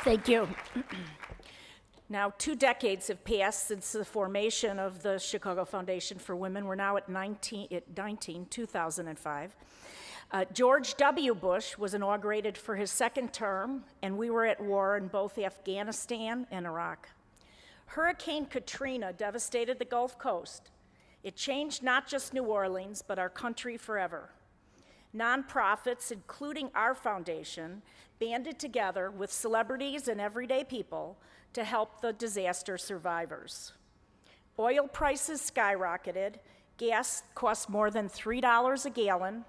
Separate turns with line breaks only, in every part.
Thank you. Now, 2 decades have passed since the formation of the Chicago Foundation for Women. We're now at 2005. George W. Bush was inaugurated for his second term, and we were at war in both Afghanistan and Iraq. Hurricane Katrina devastated the Gulf Coast. It changed not just New Orleans, but our country forever. Nonprofits, including our foundation, banded together with celebrities and everyday people to help the disaster survivors. Oil prices skyrocketed, gas cost more than $3 a gallon.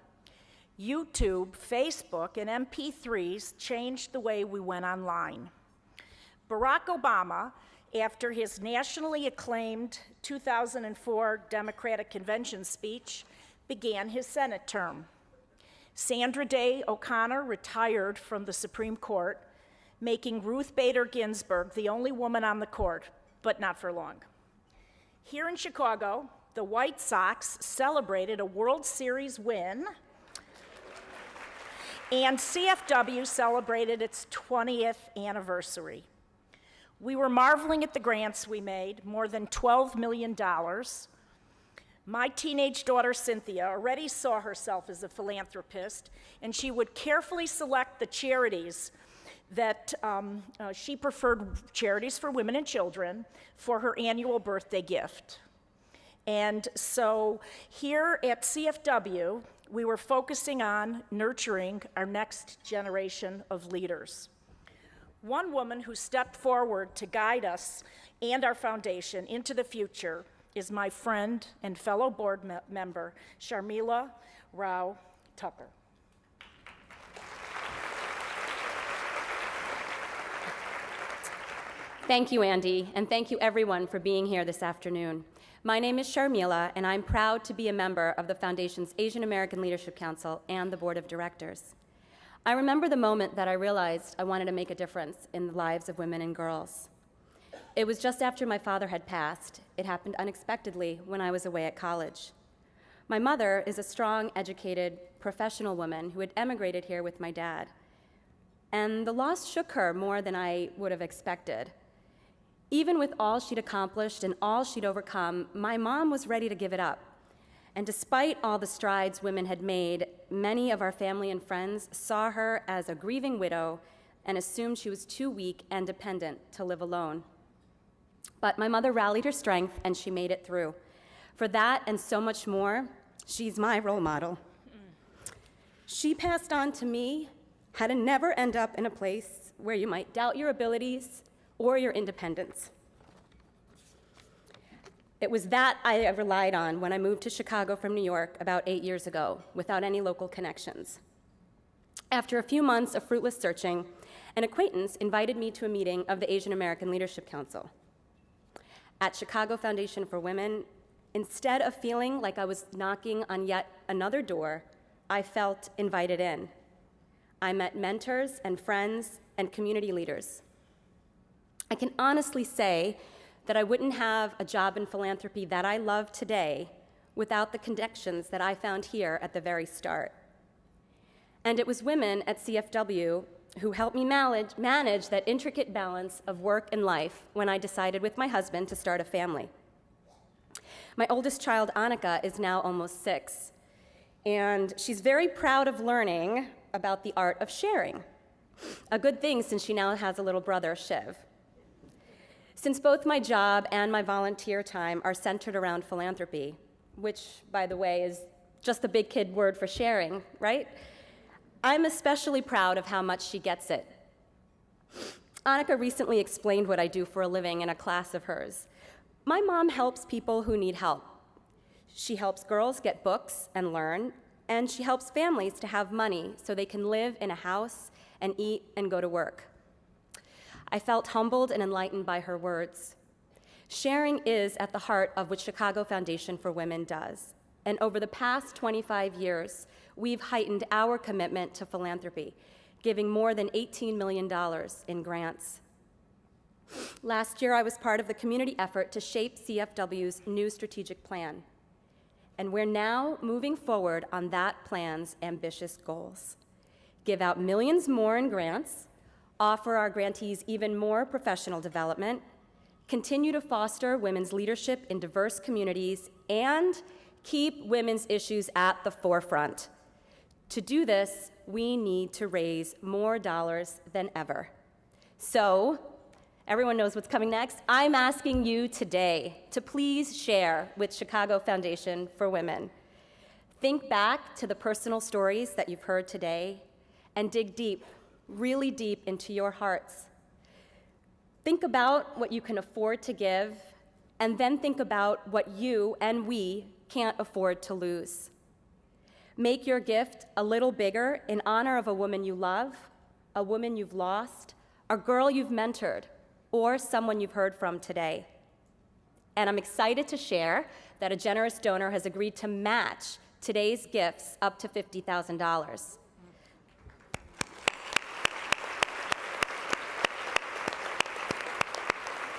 YouTube, Facebook, and MP3s changed the way we went online. Barack Obama, after his nationally acclaimed 2004 Democratic Convention speech, began his Senate term. Sandra Day O'Connor retired from the Supreme Court, making Ruth Bader Ginsburg the only woman on the court, but not for long. Here in Chicago, the White Sox celebrated a World Series win, and CFW celebrated its 20th anniversary. We were marveling at the grants we made, more than $12 million. My teenage daughter, Cynthia, already saw herself as a philanthropist, and she would carefully select the charities that she preferred, charities for women and children, for her annual birthday gift. And so here at CFW, we were focusing on nurturing our next generation of leaders. One woman who stepped forward to guide us and our foundation into the future is my friend and fellow board member, Sharmila Rao Thakkar.
Thank you, Andy, and thank you everyone for being here this afternoon. My name is Sharmila, and I'm proud to be a member of the Foundation's Asian American Leadership Council and the Board of Directors. I remember the moment that I realized I wanted to make a difference in the lives of women and girls. It was just after my father had passed. It happened unexpectedly when I was away at college. My mother is a strong, educated, professional woman who had emigrated here with my dad. And the loss shook her more than I would have expected. Even with all she'd accomplished and all she'd overcome, my mom was ready to give it up. And despite all the strides women had made, many of our family and friends saw her as a grieving widow and assumed she was too weak and dependent to live alone. But my mother rallied her strength, and she made it through. For that and so much more, she's my role model. She passed on to me how to never end up in a place where you might doubt your abilities or your independence. It was that I relied on when I moved to Chicago from New York about 8 years ago, without any local connections. After a few months of fruitless searching, an acquaintance invited me to a meeting of the Asian American Leadership Council. At Chicago Foundation for Women, instead of feeling like I was knocking on yet another door, I felt invited in. I met mentors and friends and community leaders. I can honestly say that I wouldn't have a job in philanthropy that I love today without the connections that I found here at the very start. And it was women at CFW who helped me manage that intricate balance of work and life when I decided with my husband to start a family. My oldest child, Annika, is now almost 6, and she's very proud of learning about the art of sharing, a good thing since she now has a little brother, Shiv. Since both my job and my volunteer time are centered around philanthropy, which, by the way, is just the big kid word for sharing, right? I'm especially proud of how much she gets it. Annika recently explained what I do for a living in a class of hers. My mom helps people who need help. She helps girls get books and learn, and she helps families to have money so they can live in a house and eat and go to work. I felt humbled and enlightened by her words. Sharing is at the heart of what Chicago Foundation for Women does. And over the past 25 years, we've heightened our commitment to philanthropy, giving more than $18 million in grants. Last year, I was part of the community effort to shape CFW's new strategic plan. And we're now moving forward on that plan's ambitious goals. Give out millions more in grants, offer our grantees even more professional development, continue to foster women's leadership in diverse communities, and keep women's issues at the forefront. To do this, we need to raise more dollars than ever. So, everyone knows what's coming next. I'm asking you today to please share with Chicago Foundation for Women. Think back to the personal stories that you've heard today and dig deep, really deep into your hearts. Think about what you can afford to give, and then think about what you and we can't afford to lose. Make your gift a little bigger in honor of a woman you love, a woman you've lost, a girl you've mentored, or someone you've heard from today. And I'm excited to share that a generous donor has agreed to match today's gifts up to $50,000.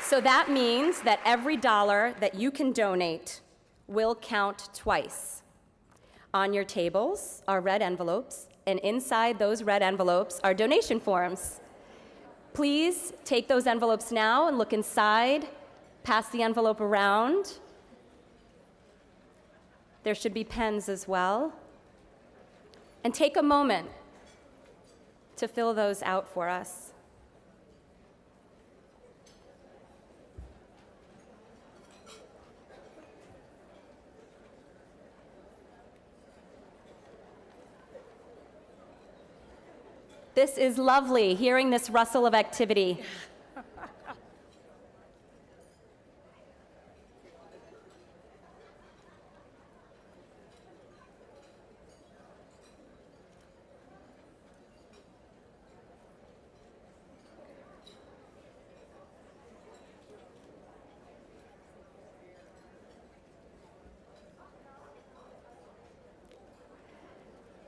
So that means that every dollar that you can donate will count twice. On your tables are red envelopes, and inside those red envelopes are donation forms. Please take those envelopes now and look inside. Pass the envelope around. There should be pens as well. And take a moment to fill those out for us. This is lovely, hearing this rustle of activity.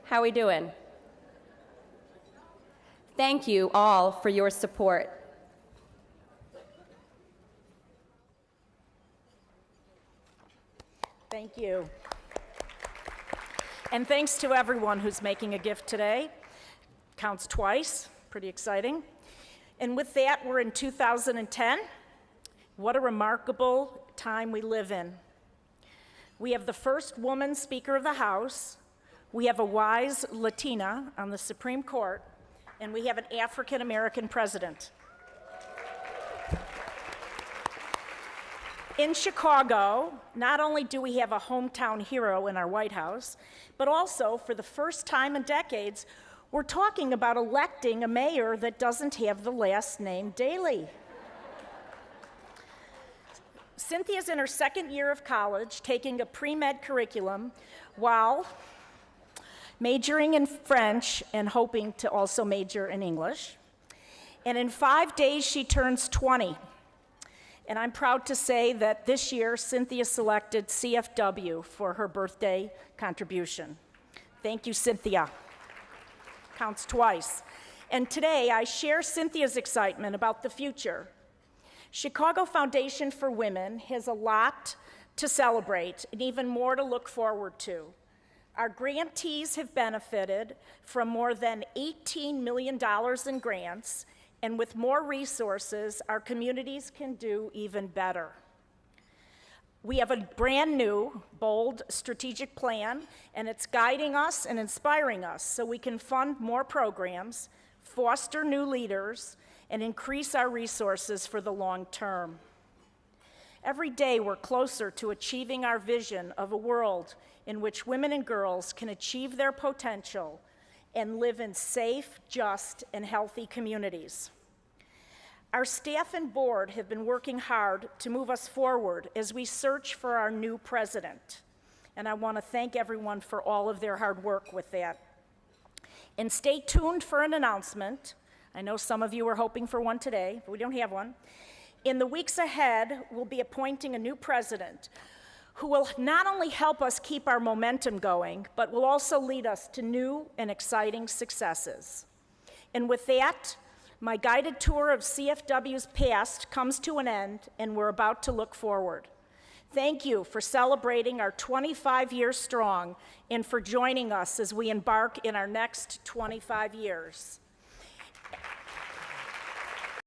How are we doing? Thank you all for your support.
Thank you. And thanks to everyone who's making a gift today. Counts twice, pretty exciting. And with that, we're in 2010. What a remarkable time we live in. We have the first woman Speaker of the House, we have a wise Latina on the Supreme Court, and we have an African American president. In Chicago, not only do we have a hometown hero in our White House, but also, for the first time in decades, we're talking about electing a mayor that doesn't have the last name Daley. Cynthia's in her second year of college, taking a pre-med curriculum while majoring in French and hoping to also major in English. And in 5 days, she turns 20. And I'm proud to say that this year, Cynthia selected CFW for her birthday contribution. Thank you, Cynthia. Counts twice. And today, I share Cynthia's excitement about the future. Chicago Foundation for Women has a lot to celebrate and even more to look forward to. Our grantees have benefited from more than $18 million in grants, and with more resources, our communities can do even better. We have a brand new, bold strategic plan, and it's guiding us and inspiring us so we can fund more programs, foster new leaders, and increase our resources for the long term. Every day, we're closer to achieving our vision of a world in which women and girls can achieve their potential and live in safe, just, and healthy communities. Our staff and board have been working hard to move us forward as we search for our new president. And I want to thank everyone for all of their hard work with that. And stay tuned for an announcement. I know some of you are hoping for one today, but we don't have one. In the weeks ahead, we'll be appointing a new president who will not only help us keep our momentum going, but will also lead us to new and exciting successes. And with that, my guided tour of CFW's past comes to an end, and we're about to look forward. Thank you for celebrating our 25 years strong and for joining us as we embark in our next 25 years.